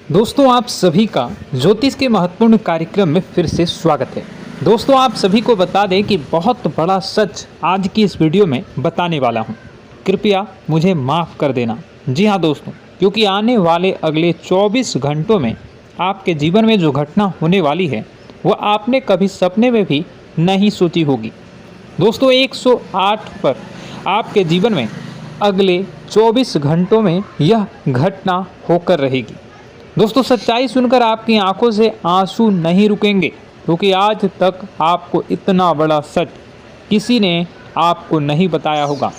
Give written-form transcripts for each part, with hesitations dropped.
दोस्तों आप सभी का ज्योतिष के महत्वपूर्ण कार्यक्रम में फिर से स्वागत है। दोस्तों आप सभी को बता दें कि बहुत बड़ा सच आज की इस वीडियो में बताने वाला हूं। कृपया मुझे माफ़ कर देना। जी हां दोस्तों, क्योंकि आने वाले अगले 24 घंटों में आपके जीवन में जो घटना होने वाली है वह आपने कभी सपने में भी नहीं सोची होगी। दोस्तों 108 पर आपके जीवन में अगले 24 घंटों में यह घटना होकर रहेगी। दोस्तों सच्चाई सुनकर आपकी आंखों से आंसू नहीं रुकेंगे, क्योंकि आज तक आपको इतना बड़ा सच किसी ने आपको नहीं बताया होगा।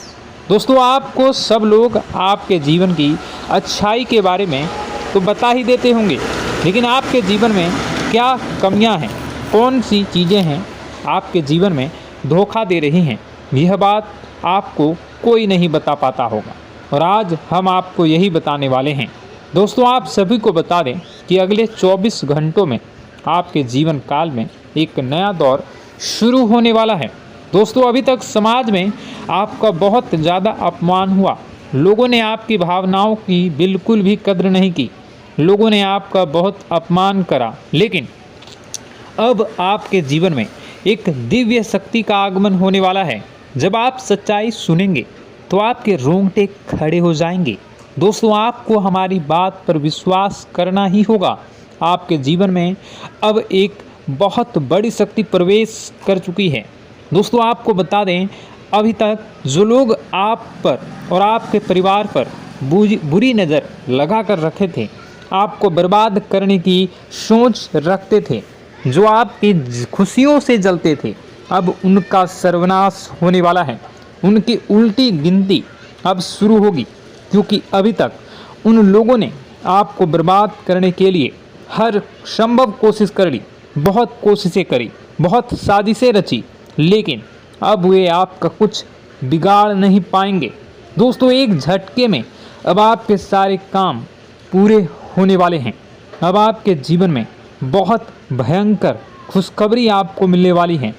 दोस्तों आपको सब लोग आपके जीवन की अच्छाई के बारे में तो बता ही देते होंगे, लेकिन आपके जीवन में क्या कमियां हैं, कौन सी चीज़ें हैं आपके जीवन में धोखा दे रही हैं, यह बात आपको कोई नहीं बता पाता होगा। और आज हम आपको यही बताने वाले हैं। दोस्तों आप सभी को बता दें कि अगले 24 घंटों में आपके जीवन काल में एक नया दौर शुरू होने वाला है। दोस्तों अभी तक समाज में आपका बहुत ज़्यादा अपमान हुआ, लोगों ने आपकी भावनाओं की बिल्कुल भी कद्र नहीं की, लोगों ने आपका बहुत अपमान करा, लेकिन अब आपके जीवन में एक दिव्य शक्ति का आगमन होने वाला है। जब आप सच्चाई सुनेंगे तो आपके रोंगटे खड़े हो जाएंगे। दोस्तों आपको हमारी बात पर विश्वास करना ही होगा। आपके जीवन में अब एक बहुत बड़ी शक्ति प्रवेश कर चुकी है। दोस्तों आपको बता दें, अभी तक जो लोग आप पर और आपके परिवार पर बुरी नज़र लगा कर रखे थे, आपको बर्बाद करने की सोच रखते थे, जो आपकी खुशियों से जलते थे, अब उनका सर्वनाश होने वाला है। उनकी उल्टी गिनती अब शुरू होगी, क्योंकि अभी तक उन लोगों ने आपको बर्बाद करने के लिए हर संभव कोशिश कर ली, बहुत कोशिशें करी, बहुत साजिशें रची, लेकिन अब वे आपका कुछ बिगाड़ नहीं पाएंगे। दोस्तों एक झटके में अब आपके सारे काम पूरे होने वाले हैं। अब आपके जीवन में बहुत भयंकर खुशखबरी आपको मिलने वाली है।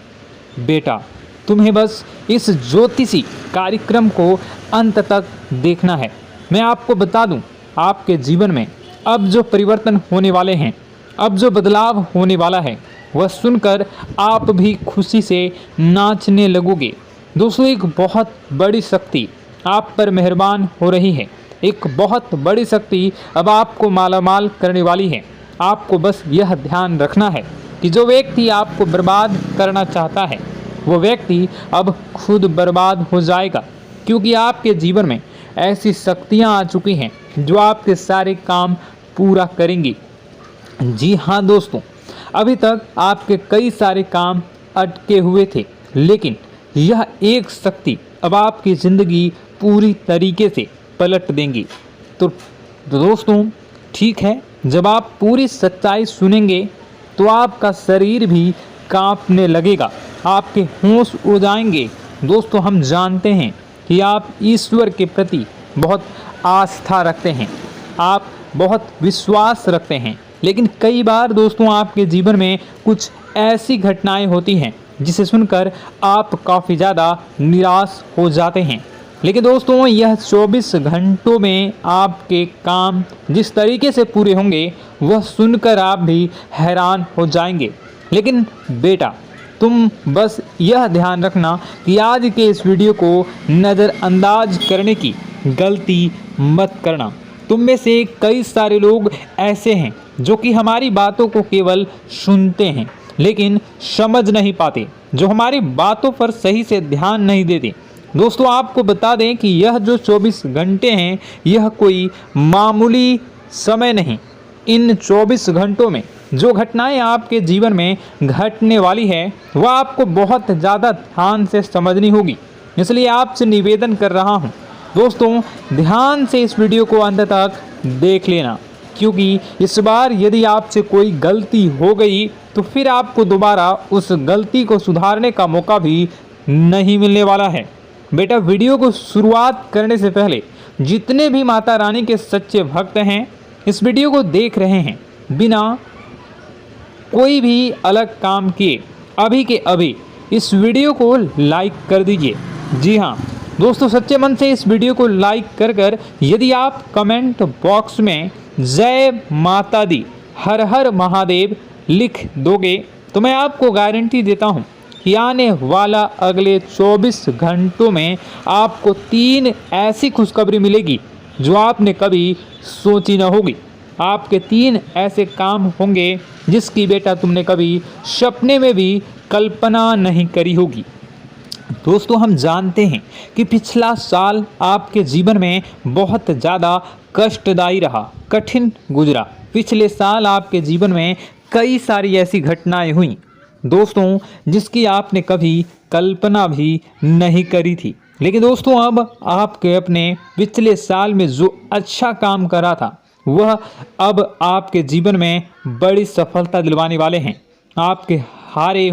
बेटा तुम्हें बस इस ज्योतिषी कार्यक्रम को अंत तक देखना है। मैं आपको बता दूं, आपके जीवन में अब जो परिवर्तन होने वाले हैं, अब जो बदलाव होने वाला है, वह सुनकर आप भी खुशी से नाचने लगोगे। दोस्तों एक बहुत बड़ी शक्ति आप पर मेहरबान हो रही है। एक बहुत बड़ी शक्ति अब आपको मालामाल करने वाली है। आपको बस यह ध्यान रखना है कि जो व्यक्ति आपको बर्बाद करना चाहता है, वो व्यक्ति अब खुद बर्बाद हो जाएगा, क्योंकि आपके जीवन में ऐसी शक्तियां आ चुकी हैं जो आपके सारे काम पूरा करेंगी। जी हाँ दोस्तों, अभी तक आपके कई सारे काम अटके हुए थे, लेकिन यह एक शक्ति अब आपकी ज़िंदगी पूरी तरीके से पलट देंगी। तो दोस्तों ठीक है, जब आप पूरी सच्चाई सुनेंगे तो आपका शरीर भी कांपने लगेगा, आपके होश उड़ जाएंगे। दोस्तों हम जानते हैं कि आप ईश्वर के प्रति बहुत आस्था रखते हैं, आप बहुत विश्वास रखते हैं, लेकिन कई बार दोस्तों आपके जीवन में कुछ ऐसी घटनाएं होती हैं जिसे सुनकर आप काफ़ी ज़्यादा निराश हो जाते हैं। लेकिन दोस्तों यह 24 घंटों में आपके काम जिस तरीके से पूरे होंगे वह सुनकर आप भी हैरान हो जाएंगे। लेकिन बेटा तुम बस यह ध्यान रखना कि आज के इस वीडियो को नज़रअंदाज करने की गलती मत करना। तुम में से कई सारे लोग ऐसे हैं जो कि हमारी बातों को केवल सुनते हैं लेकिन समझ नहीं पाते, जो हमारी बातों पर सही से ध्यान नहीं देते। दोस्तों आपको बता दें कि यह जो 24 घंटे हैं यह कोई मामूली समय नहीं। इन 24 घंटों में जो घटनाएं आपके जीवन में घटने वाली है वह आपको बहुत ज़्यादा ध्यान से समझनी होगी। इसलिए आपसे निवेदन कर रहा हूं दोस्तों, ध्यान से इस वीडियो को अंत तक देख लेना, क्योंकि इस बार यदि आपसे कोई गलती हो गई तो फिर आपको दोबारा उस गलती को सुधारने का मौका भी नहीं मिलने वाला है। बेटा वीडियो को शुरुआत करने से पहले जितने भी माता रानी के सच्चे भक्त हैं इस वीडियो को देख रहे हैं, बिना कोई भी अलग काम किए अभी के अभी इस वीडियो को लाइक कर दीजिए। जी हाँ दोस्तों, सच्चे मन से इस वीडियो को लाइक कर यदि आप कमेंट बॉक्स में जय माता दी, हर हर महादेव लिख दोगे तो मैं आपको गारंटी देता हूँ कि आने वाला अगले 24 घंटों में आपको 3 ऐसी खुशखबरी मिलेगी जो आपने कभी सोची न होगी। आपके 3 ऐसे काम होंगे जिसकी बेटा तुमने कभी सपने में भी कल्पना नहीं करी होगी। दोस्तों, हम जानते हैं कि पिछला साल आपके जीवन में बहुत ज़्यादा कष्टदायी रहा, कठिन गुजरा। पिछले साल आपके जीवन में कई सारी ऐसी घटनाएं हुई दोस्तों जिसकी आपने कभी कल्पना भी नहीं करी थी। लेकिन दोस्तों, अब आपके अपने पिछले साल में जो अच्छा काम करा था वह अब आपके जीवन में बड़ी सफलता दिलवाने वाले हैं। आप हारे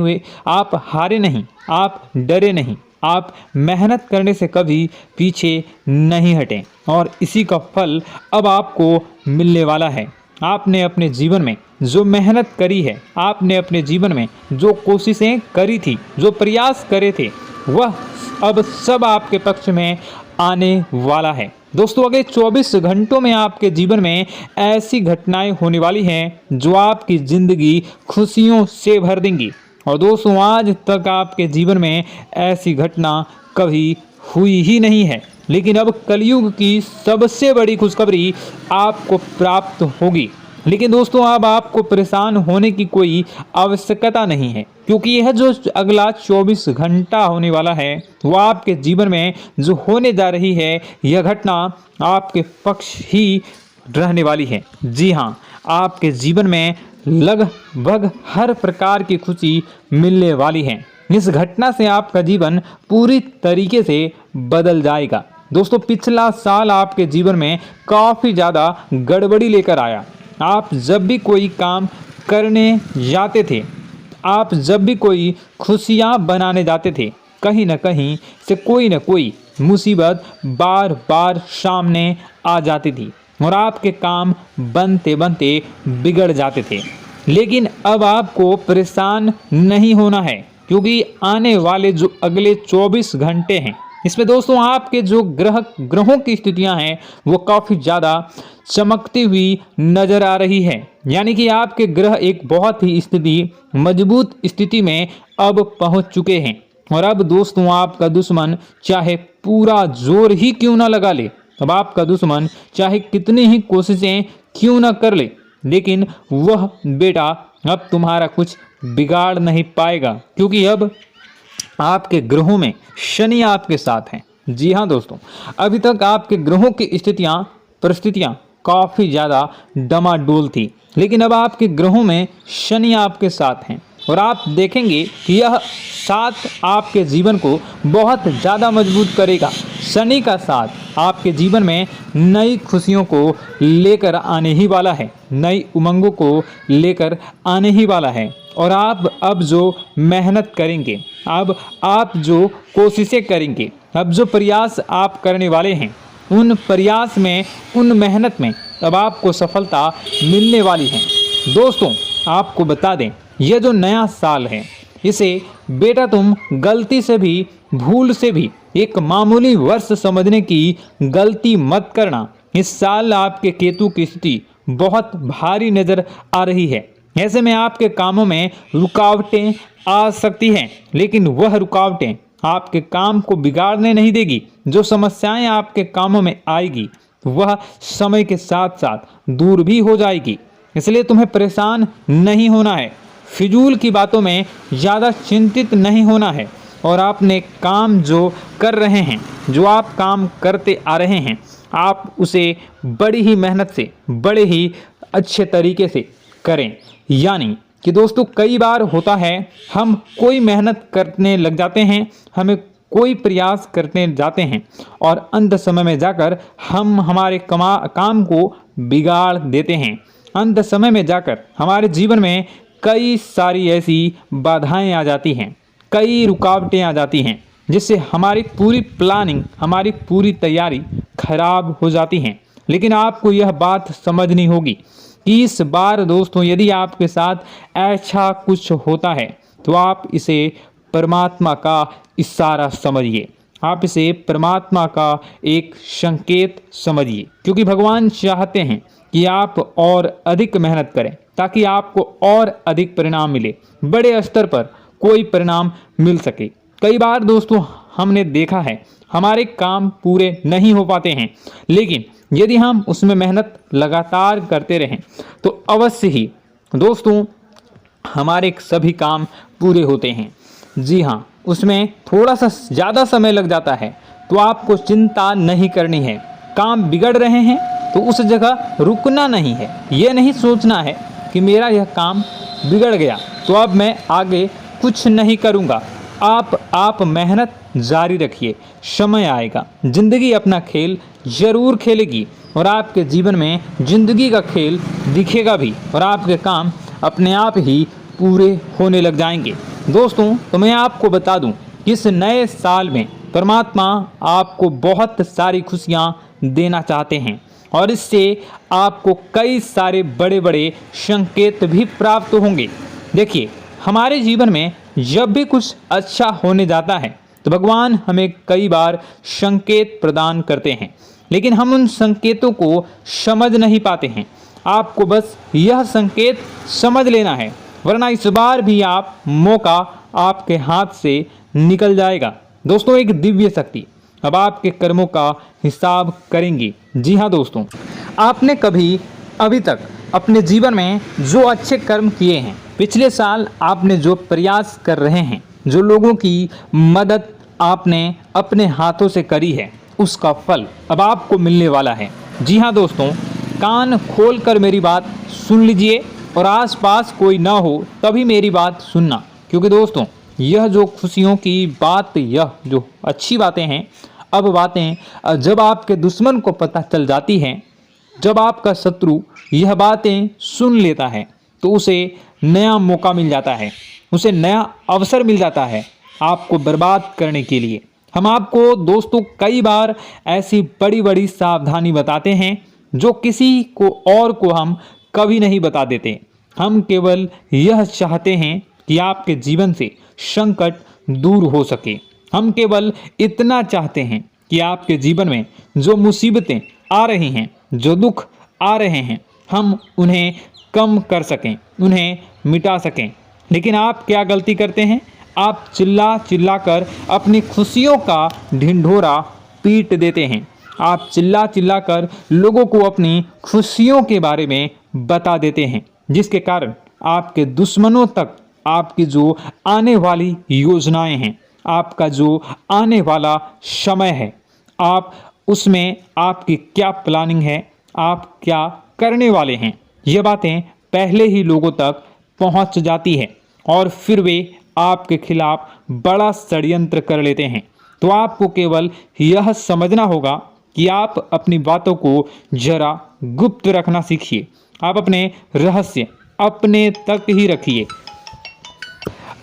नहीं, आप डरे नहीं, आप मेहनत करने से कभी पीछे नहीं हटें और इसी का फल अब आपको मिलने वाला है। आपने अपने जीवन में जो मेहनत करी है, आपने अपने जीवन में जो कोशिशें करी थी, जो प्रयास करे थे, वह अब सब आपके पक्ष में आने वाला है। दोस्तों, अगले 24 घंटों में आपके जीवन में ऐसी घटनाएं होने वाली हैं जो आपकी ज़िंदगी खुशियों से भर देंगी। और दोस्तों, आज तक आपके जीवन में ऐसी घटना कभी हुई ही नहीं है, लेकिन अब कलयुग की सबसे बड़ी खुशखबरी आपको प्राप्त होगी। लेकिन दोस्तों, अब आपको परेशान होने की कोई आवश्यकता नहीं है, क्योंकि यह जो अगला 24 घंटा होने वाला है वह आपके जीवन में जो होने जा रही है यह घटना आपके पक्ष ही रहने वाली है। जी हाँ, आपके जीवन में लगभग हर प्रकार की खुशी मिलने वाली है। इस घटना से आपका जीवन पूरी तरीके से बदल जाएगा। दोस्तों, पिछला साल आपके जीवन में काफ़ी ज़्यादा गड़बड़ी लेकर आया। आप जब भी कोई काम करने जाते थे, आप जब भी कोई खुशियाँ बनाने जाते थे, कहीं न कहीं से कोई न कोई मुसीबत बार बार सामने आ जाती थी और आपके काम बनते बनते बिगड़ जाते थे। लेकिन अब आपको परेशान नहीं होना है, क्योंकि आने वाले जो अगले 24 घंटे हैं इसमें दोस्तों आपके जो ग्रहों की स्थितियां हैं वो काफ़ी ज़्यादा चमकती हुई नज़र आ रही है। यानी कि आपके ग्रह एक बहुत ही मजबूत स्थिति में अब पहुंच चुके हैं। और अब दोस्तों, आपका दुश्मन चाहे पूरा जोर ही क्यों ना लगा ले, अब आपका दुश्मन चाहे कितनी ही कोशिशें क्यों ना कर ले, लेकिन वह बेटा अब तुम्हारा कुछ बिगाड़ नहीं पाएगा, क्योंकि अब आपके ग्रहों में शनि आपके साथ हैं। जी हाँ दोस्तों, अभी तक आपके ग्रहों की परिस्थितियाँ काफ़ी ज़्यादा डमाडोल थी, लेकिन अब आपके ग्रहों में शनि आपके साथ हैं और आप देखेंगे कि यह साथ आपके जीवन को बहुत ज़्यादा मजबूत करेगा। शनि का साथ आपके जीवन में नई खुशियों को लेकर आने ही वाला है, नई उमंगों को लेकर आने ही वाला है। और आप अब जो मेहनत करेंगे, अब आप जो कोशिशें करेंगे, अब जो प्रयास आप करने वाले हैं, उन प्रयास में, उन मेहनत में अब आपको सफलता मिलने वाली है। दोस्तों, आपको बता दें, यह जो नया साल है इसे बेटा तुम गलती से भी, भूल से भी एक मामूली वर्ष समझने की गलती मत करना। इस साल आपके केतु की स्थिति बहुत भारी नज़र आ रही है। ऐसे में आपके कामों में रुकावटें आ सकती हैं, लेकिन वह रुकावटें आपके काम को बिगाड़ने नहीं देगी। जो समस्याएं आपके कामों में आएगी वह समय के साथ साथ दूर भी हो जाएगी। इसलिए तुम्हें परेशान नहीं होना है, फिजूल की बातों में ज़्यादा चिंतित नहीं होना है। और आपने काम जो कर रहे हैं, जो आप काम करते आ रहे हैं, आप उसे बड़ी ही मेहनत से, बड़े ही अच्छे तरीके से करें। यानी कि दोस्तों, कई बार होता है हम कोई मेहनत करने लग जाते हैं, हमें कोई प्रयास करने जाते हैं और अंत समय में जाकर हम हमारे काम को बिगाड़ देते हैं। अंत समय में जाकर हमारे जीवन में कई सारी ऐसी बाधाएं आ जाती हैं, कई रुकावटें आ जाती हैं, जिससे हमारी पूरी प्लानिंग, हमारी पूरी तैयारी खराब हो जाती हैं। लेकिन आपको यह बात समझनी होगी कि इस बार दोस्तों, यदि आपके साथ ऐसा कुछ होता है तो आप इसे परमात्मा का इशारा समझिए। आप इसे परमात्मा का एक संकेत समझिए, क्योंकि भगवान चाहते हैं कि आप और अधिक मेहनत करें ताकि आपको और अधिक परिणाम मिले, बड़े स्तर पर कोई परिणाम मिल सके। कई बार दोस्तों हमने देखा है हमारे काम पूरे नहीं हो पाते हैं, लेकिन यदि हम उसमें मेहनत लगातार करते रहें तो अवश्य ही दोस्तों हमारे सभी काम पूरे होते हैं। जी हाँ, उसमें थोड़ा सा ज़्यादा समय लग जाता है तो आपको चिंता नहीं करनी है। काम बिगड़ रहे हैं तो उस जगह रुकना नहीं है, ये नहीं सोचना है कि मेरा यह काम बिगड़ गया तो अब मैं आगे कुछ नहीं करूँगा। आप मेहनत जारी रखिए, समय आएगा, ज़िंदगी अपना खेल ज़रूर खेलेगी और आपके जीवन में ज़िंदगी का खेल दिखेगा भी और आपके काम अपने आप ही पूरे होने लग जाएंगे। दोस्तों तो मैं आपको बता दूं कि इस नए साल में परमात्मा आपको बहुत सारी खुशियां देना चाहते हैं और इससे आपको कई सारे बड़े बड़े संकेत भी प्राप्त होंगे। देखिए, हमारे जीवन में जब भी कुछ अच्छा होने जाता है तो भगवान हमें कई बार संकेत प्रदान करते हैं, लेकिन हम उन संकेतों को समझ नहीं पाते हैं। आपको बस यह संकेत समझ लेना है, वरना इस बार भी आप मौका आपके हाथ से निकल जाएगा। दोस्तों, एक दिव्य शक्ति अब आपके कर्मों का हिसाब करेंगी। जी हाँ दोस्तों, आपने कभी अभी तक अपने जीवन में जो अच्छे कर्म किए हैं, पिछले साल आपने जो प्रयास कर रहे हैं, जो लोगों की मदद आपने अपने हाथों से करी है, उसका फल अब आपको मिलने वाला है। जी हाँ दोस्तों, कान खोलकर मेरी बात सुन लीजिए और आसपास कोई ना हो तभी मेरी बात सुनना, क्योंकि दोस्तों यह जो खुशियों की बात, यह जो अच्छी बातें हैं, अब बातें जब आपके दुश्मन को पता चल जाती हैं, जब आपका शत्रु यह बातें सुन लेता है तो उसे नया मौका मिल जाता है, उसे नया अवसर मिल जाता है आपको बर्बाद करने के लिए। हम आपको दोस्तों कई बार ऐसी बड़ी बड़ी सावधानी बताते हैं जो किसी को और को हम कभी नहीं बता देते। हम केवल यह चाहते हैं कि आपके जीवन से संकट दूर हो सके। हम केवल इतना चाहते हैं कि आपके जीवन में जो मुसीबतें आ रही हैं, जो दुख आ रहे हैं, हम उन्हें कम कर सकें, उन्हें मिटा सकें। लेकिन आप क्या गलती करते हैं? आप चिल्ला चिल्ला कर अपनी खुशियों का ढिंढोरा पीट देते हैं। आप चिल्ला चिल्ला कर लोगों को अपनी खुशियों के बारे में बता देते हैं, जिसके कारण आपके दुश्मनों तक आपकी जो आने वाली योजनाएं हैं, आपका जो आने वाला समय है, आप उसमें आपकी क्या प्लानिंग है, आप क्या करने वाले हैं, ये बातें पहले ही लोगों तक पहुंच जाती है और फिर वे आपके खिलाफ बड़ा षड्यंत्र कर लेते हैं। तो आपको केवल यह समझना होगा कि आप अपनी बातों को जरा गुप्त रखना सीखिए। आप अपने रहस्य अपने तक ही रखिए।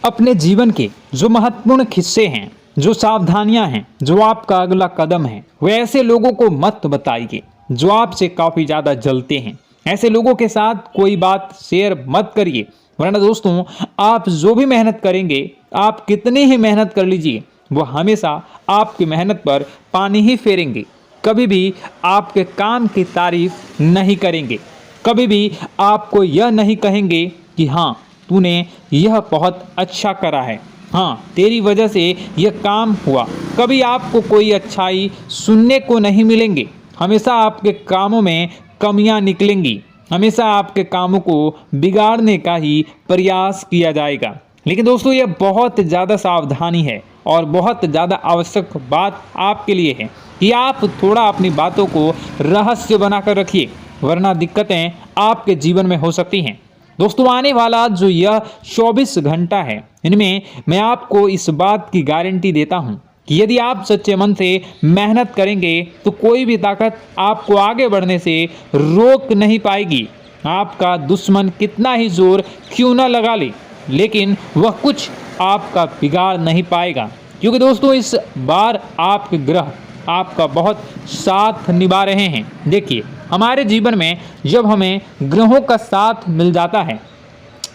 अपने जीवन के जो महत्वपूर्ण हिस्से हैं, जो सावधानियां हैं, जो आपका अगला कदम है, वे ऐसे लोगों को मत बताइए जो आपसे काफ़ी ज़्यादा जलते हैं। ऐसे लोगों के साथ कोई बात शेयर मत करिए, वरना दोस्तों आप जो भी मेहनत करेंगे, आप कितनी ही मेहनत कर लीजिए, वो हमेशा आपकी मेहनत पर पानी ही फेरेंगे। कभी भी आपके काम की तारीफ नहीं करेंगे, कभी भी आपको यह नहीं कहेंगे कि हाँ तूने यह बहुत अच्छा करा है, हाँ तेरी वजह से यह काम हुआ। कभी आपको कोई अच्छाई सुनने को नहीं मिलेंगे। हमेशा आपके कामों में कमियां निकलेंगी, हमेशा आपके कामों को बिगाड़ने का ही प्रयास किया जाएगा। लेकिन दोस्तों यह बहुत ज़्यादा सावधानी है और बहुत ज़्यादा आवश्यक बात आपके लिए है कि आप थोड़ा अपनी बातों को रहस्य बनाकर रखिए, वरना दिक्कतें आपके जीवन में हो सकती हैं। दोस्तों आने वाला जो यह 24 घंटा है, इनमें मैं आपको इस बात की गारंटी देता हूँ कि यदि आप सच्चे मन से मेहनत करेंगे तो कोई भी ताकत आपको आगे बढ़ने से रोक नहीं पाएगी। आपका दुश्मन कितना ही जोर क्यों न लगा ले, लेकिन वह कुछ आपका बिगाड़ नहीं पाएगा, क्योंकि दोस्तों इस बार आपके ग्रह आपका बहुत साथ निभा रहे हैं। देखिए, हमारे जीवन में जब हमें ग्रहों का साथ मिल जाता है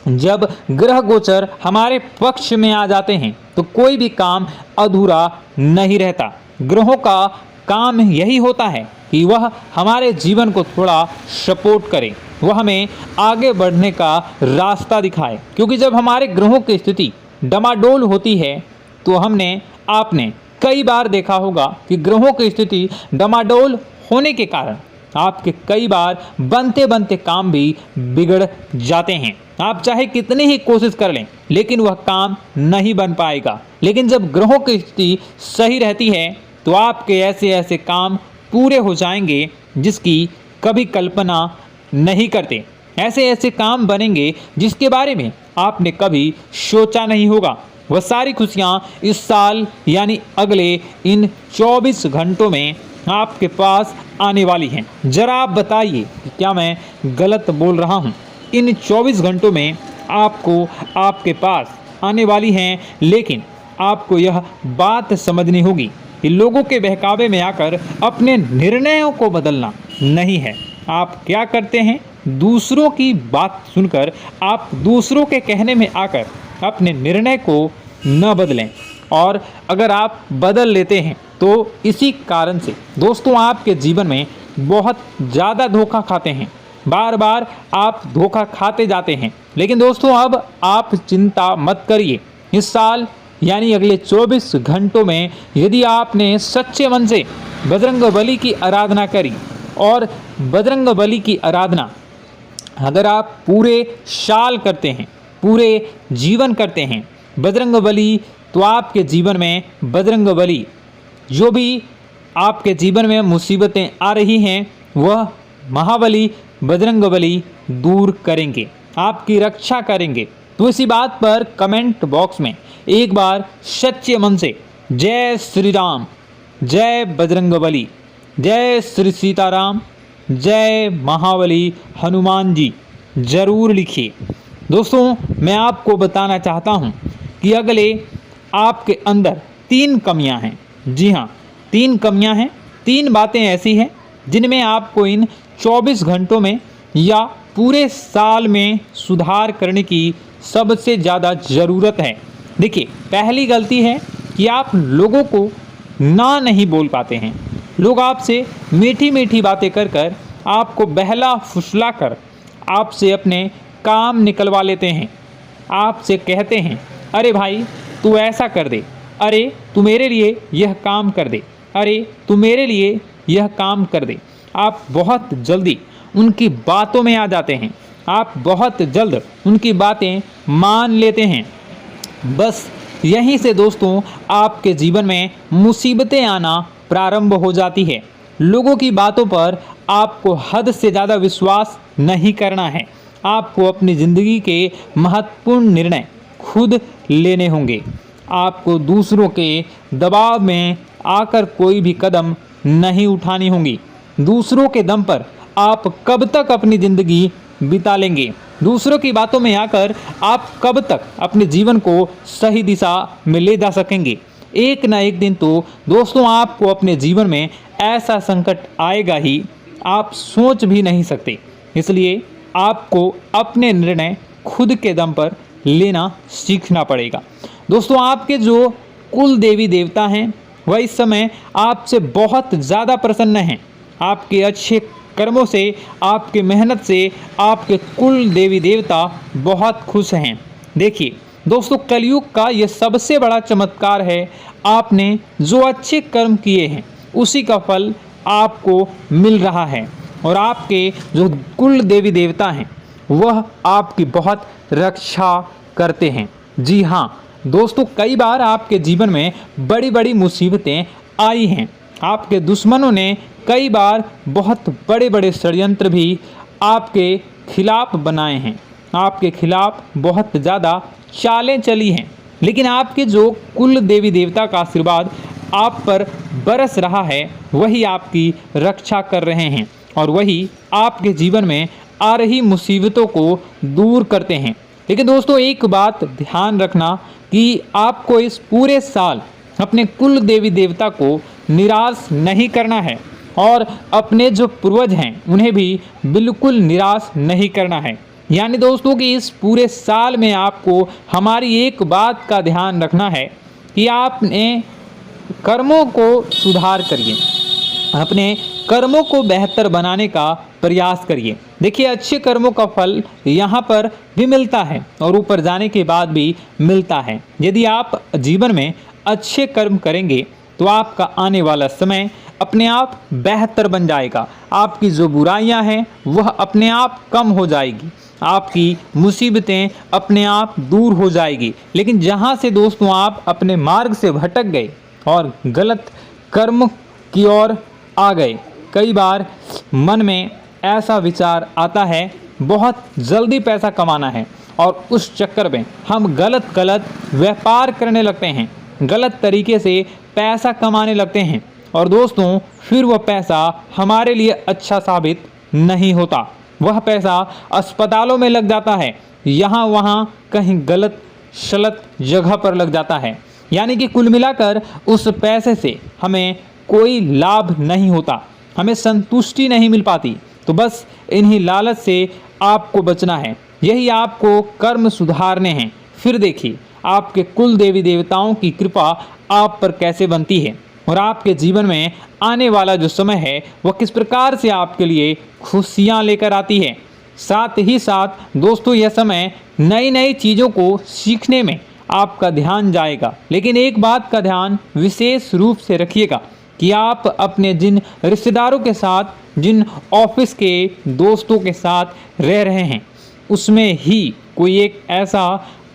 जब ग्रह गोचर हमारे पक्ष में आ जाते हैं तो कोई भी काम अधूरा नहीं रहता। ग्रहों का काम यही होता है कि वह हमारे जीवन को थोड़ा सपोर्ट करे, वह हमें आगे बढ़ने का रास्ता दिखाए। क्योंकि जब हमारे ग्रहों की स्थिति डमाडोल होती है तो आपने कई बार देखा होगा कि ग्रहों की स्थिति डमाडोल होने के कारण आपके कई बार बनते बनते काम भी बिगड़ जाते हैं। आप चाहे कितनी ही कोशिश कर लें लेकिन वह काम नहीं बन पाएगा। लेकिन जब ग्रहों की स्थिति सही रहती है तो आपके ऐसे ऐसे काम पूरे हो जाएंगे जिसकी कभी कल्पना नहीं करते। ऐसे ऐसे काम बनेंगे जिसके बारे में आपने कभी सोचा नहीं होगा। वह सारी खुशियाँ इस साल यानी अगले इन 24 घंटों में आपके पास आने वाली हैं। जरा आप बताइए कि क्या मैं गलत बोल रहा हूँ? इन 24 घंटों में आपको आपके पास आने वाली हैं, लेकिन आपको यह बात समझनी होगी कि लोगों के बहकावे में आकर अपने निर्णयों को बदलना नहीं है। आप क्या करते हैं? दूसरों की बात सुनकर आप दूसरों के कहने में आकर अपने निर्णय को न बदलें, और अगर आप बदल लेते हैं तो इसी कारण से दोस्तों आपके जीवन में बहुत ज़्यादा धोखा खाते हैं। बार बार आप धोखा खाते जाते हैं। लेकिन दोस्तों अब आप चिंता मत करिए। इस साल यानी अगले 24 घंटों में यदि आपने सच्चे मन से बजरंगबली की आराधना करी, और बजरंगबली की आराधना अगर आप पूरे साल करते हैं, पूरे जीवन करते हैं बजरंगबली, तो आपके जीवन में बजरंगबली जो भी आपके जीवन में मुसीबतें आ रही हैं वह महाबली बजरंगबली दूर करेंगे, आपकी रक्षा करेंगे। तो इसी बात पर कमेंट बॉक्स में एक बार सच्चे मन से जय श्री राम, जय बजरंगबली, जय श्री सीताराम, जय महाबली हनुमान जी जरूर लिखिए। दोस्तों मैं आपको बताना चाहता हूँ कि अगले आपके अंदर 3 कमियां हैं। जी हाँ, 3 कमियां हैं। 3 बातें ऐसी हैं जिनमें आपको इन 24 घंटों में या पूरे साल में सुधार करने की सबसे ज़्यादा ज़रूरत है। देखिए, पहली गलती है कि आप लोगों को ना नहीं बोल पाते हैं। लोग आपसे मीठी मीठी बातें कर कर आपको बहला फुसला कर आपसे अपने काम निकलवा लेते हैं। आपसे कहते हैं, अरे भाई तू ऐसा कर दे, अरे तू मेरे लिए यह काम कर दे, अरे तू मेरे लिए यह काम कर दे। आप बहुत जल्दी उनकी बातों में आ जाते हैं, आप बहुत जल्द उनकी बातें मान लेते हैं। बस यहीं से दोस्तों आपके जीवन में मुसीबतें आना प्रारंभ हो जाती है। लोगों की बातों पर आपको हद से ज़्यादा विश्वास नहीं करना है। आपको अपनी ज़िंदगी के महत्वपूर्ण निर्णय खुद लेने होंगे। आपको दूसरों के दबाव में आकर कोई भी कदम नहीं उठानी होगी। दूसरों के दम पर आप कब तक अपनी ज़िंदगी बिता लेंगे? दूसरों की बातों में आकर आप कब तक अपने जीवन को सही दिशा में ले जा सकेंगे? एक ना एक दिन तो दोस्तों आपको अपने जीवन में ऐसा संकट आएगा ही, आप सोच भी नहीं सकते। इसलिए आपको अपने निर्णय खुद के दम पर लेना सीखना पड़ेगा। दोस्तों आपके जो कुल देवी देवता हैं वह इस समय आपसे बहुत ज़्यादा प्रसन्न हैं। आपके अच्छे कर्मों से, आपके मेहनत से आपके कुल देवी देवता बहुत खुश हैं। देखिए दोस्तों, कलयुग का ये सबसे बड़ा चमत्कार है। आपने जो अच्छे कर्म किए हैं उसी का फल आपको मिल रहा है, और आपके जो कुल देवी देवता हैं वह आपकी बहुत रक्षा करते हैं। जी हाँ दोस्तों, कई बार आपके जीवन में बड़ी बड़ी मुसीबतें आई हैं। आपके दुश्मनों ने कई बार बहुत बड़े बड़े षड्यंत्र भी आपके खिलाफ बनाए हैं। आपके खिलाफ बहुत ज़्यादा चालें चली हैं, लेकिन आपके जो कुल देवी देवता का आशीर्वाद आप पर बरस रहा है वही आपकी रक्षा कर रहे हैं, और वही आपके जीवन में आ रही मुसीबतों को दूर करते हैं। लेकिन दोस्तों एक बात ध्यान रखना कि आपको इस पूरे साल अपने कुल देवी देवता को निराश नहीं करना है, और अपने जो पूर्वज हैं उन्हें भी बिल्कुल निराश नहीं करना है। यानी दोस्तों कि इस पूरे साल में आपको हमारी एक बात का ध्यान रखना है कि आपने कर्मों को सुधार करिए, अपने कर्मों को बेहतर बनाने का प्रयास करिए। देखिए, अच्छे कर्मों का फल यहाँ पर भी मिलता है और ऊपर जाने के बाद भी मिलता है। यदि आप जीवन में अच्छे कर्म करेंगे तो आपका आने वाला समय अपने आप बेहतर बन जाएगा। आपकी जो बुराइयां हैं वह अपने आप कम हो जाएगी, आपकी मुसीबतें अपने आप दूर हो जाएगी। लेकिन जहां से दोस्तों आप अपने मार्ग से भटक गए और गलत कर्म की ओर आ गए, कई बार मन में ऐसा विचार आता है बहुत जल्दी पैसा कमाना है और उस चक्कर में हम गलत व्यापार करने लगते हैं, गलत तरीके से पैसा कमाने लगते हैं और दोस्तों फिर वह पैसा हमारे लिए अच्छा साबित नहीं होता। वह पैसा अस्पतालों में लग जाता है, यहाँ वहाँ कहीं गलत शलत जगह पर लग जाता है। यानी कि कुल मिलाकर उस पैसे से हमें कोई लाभ नहीं होता, हमें संतुष्टि नहीं मिल पाती। तो बस इन्हीं लालच से आपको बचना है, यही आपको कर्म सुधारने हैं। फिर देखिए आपके कुल देवी देवताओं की कृपा आप पर कैसे बनती है और आपके जीवन में आने वाला जो समय है वह किस प्रकार से आपके लिए खुशियाँ लेकर आती है। साथ ही साथ दोस्तों यह समय नई नई चीज़ों को सीखने में आपका ध्यान जाएगा। लेकिन एक बात का ध्यान विशेष रूप से रखिएगा कि आप अपने जिन रिश्तेदारों के साथ, जिन ऑफिस के दोस्तों के साथ रह रहे हैं, उसमें ही कोई एक ऐसा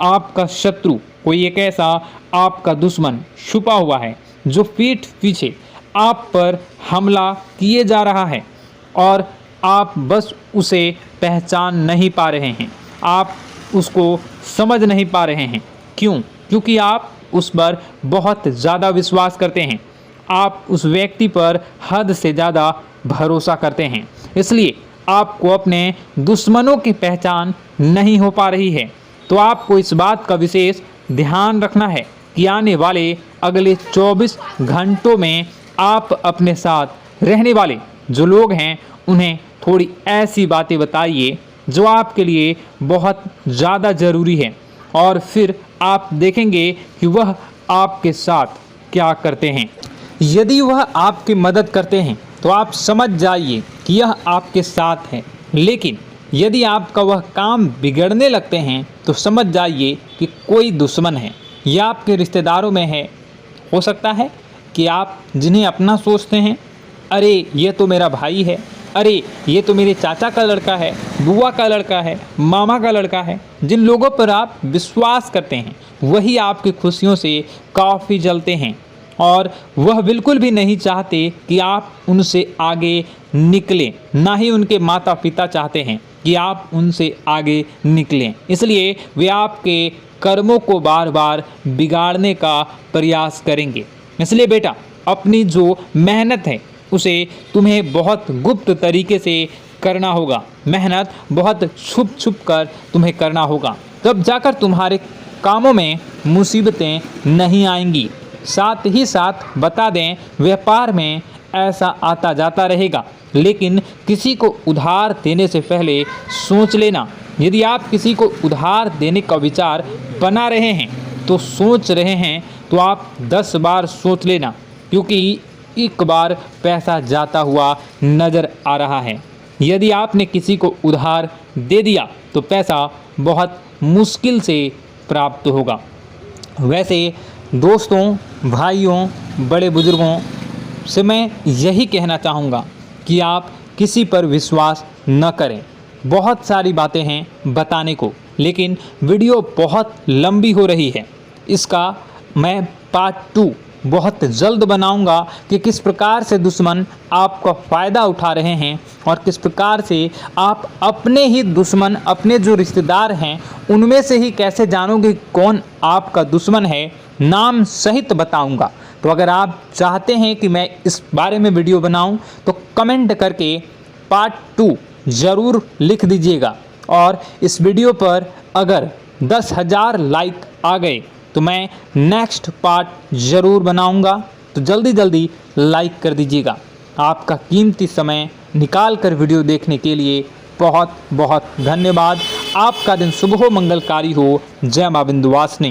आपका शत्रु, कोई एक ऐसा आपका दुश्मन छुपा हुआ है जो पीठ पीछे आप पर हमला किए जा रहा है और आप बस उसे पहचान नहीं पा रहे हैं, आप उसको समझ नहीं पा रहे हैं। क्यों? क्योंकि आप उस पर बहुत ज़्यादा विश्वास करते हैं, आप उस व्यक्ति पर हद से ज़्यादा भरोसा करते हैं, इसलिए आपको अपने दुश्मनों की पहचान नहीं हो पा रही है। तो आपको इस बात का विशेष ध्यान रखना है कि आने वाले अगले 24 घंटों में आप अपने साथ रहने वाले जो लोग हैं उन्हें थोड़ी ऐसी बातें बताइए जो आपके लिए बहुत ज़्यादा ज़रूरी है और फिर आप देखेंगे कि वह आपके साथ क्या करते हैं। यदि वह आपकी मदद करते हैं तो आप समझ जाइए कि यह आपके साथ है, लेकिन यदि आपका वह काम बिगड़ने लगते हैं तो समझ जाइए कि कोई दुश्मन है या आपके रिश्तेदारों में है। हो सकता है कि आप जिन्हें अपना सोचते हैं, अरे ये तो मेरा भाई है, अरे ये तो मेरे चाचा का लड़का है, बुआ का लड़का है, मामा का लड़का है, जिन लोगों पर आप विश्वास करते हैं वही आपकी खुशियों से काफ़ी जलते हैं और वह बिल्कुल भी नहीं चाहते कि आप उनसे आगे निकलें, ना ही उनके माता पिता चाहते हैं कि आप उनसे आगे निकलें। इसलिए वे आपके कर्मों को बार बार बिगाड़ने का प्रयास करेंगे। इसलिए बेटा, अपनी जो मेहनत है उसे तुम्हें बहुत गुप्त तरीके से करना होगा, मेहनत बहुत छुप छुप कर तुम्हें करना होगा, तब जाकर तुम्हारे कामों में मुसीबतें नहीं आएंगी। साथ ही साथ बता दें, व्यापार में ऐसा आता जाता रहेगा, लेकिन किसी को उधार देने से पहले सोच लेना। यदि आप किसी को उधार देने का विचार बना रहे हैं तो सोच रहे हैं तो आप 10 बार सोच लेना, क्योंकि एक बार पैसा जाता हुआ नज़र आ रहा है। यदि आपने किसी को उधार दे दिया तो पैसा बहुत मुश्किल से प्राप्त होगा। वैसे दोस्तों, भाइयों, बड़े बुजुर्गों से मैं यही कहना चाहूँगा कि आप किसी पर विश्वास न करें। बहुत सारी बातें हैं बताने को, लेकिन वीडियो बहुत लंबी हो रही है। इसका मैं पार्ट 2 बहुत जल्द बनाऊंगा कि किस प्रकार से दुश्मन आपका फ़ायदा उठा रहे हैं और किस प्रकार से आप अपने ही दुश्मन, अपने जो रिश्तेदार हैं उनमें से ही कैसे जानोगे कौन आपका दुश्मन है, नाम सहित बताऊंगा। तो अगर आप चाहते हैं कि मैं इस बारे में वीडियो बनाऊं तो कमेंट करके पार्ट 2 ज़रूर लिख दीजिएगा। और इस वीडियो पर अगर 10,000 लाइक आ गए तो मैं नेक्स्ट पार्ट ज़रूर बनाऊंगा। तो जल्दी जल्दी लाइक कर दीजिएगा। आपका कीमती समय निकाल कर वीडियो देखने के लिए बहुत बहुत धन्यवाद। आपका दिन शुभ हो, मंगलकारी हो। जय मां विंध्यवासिनी।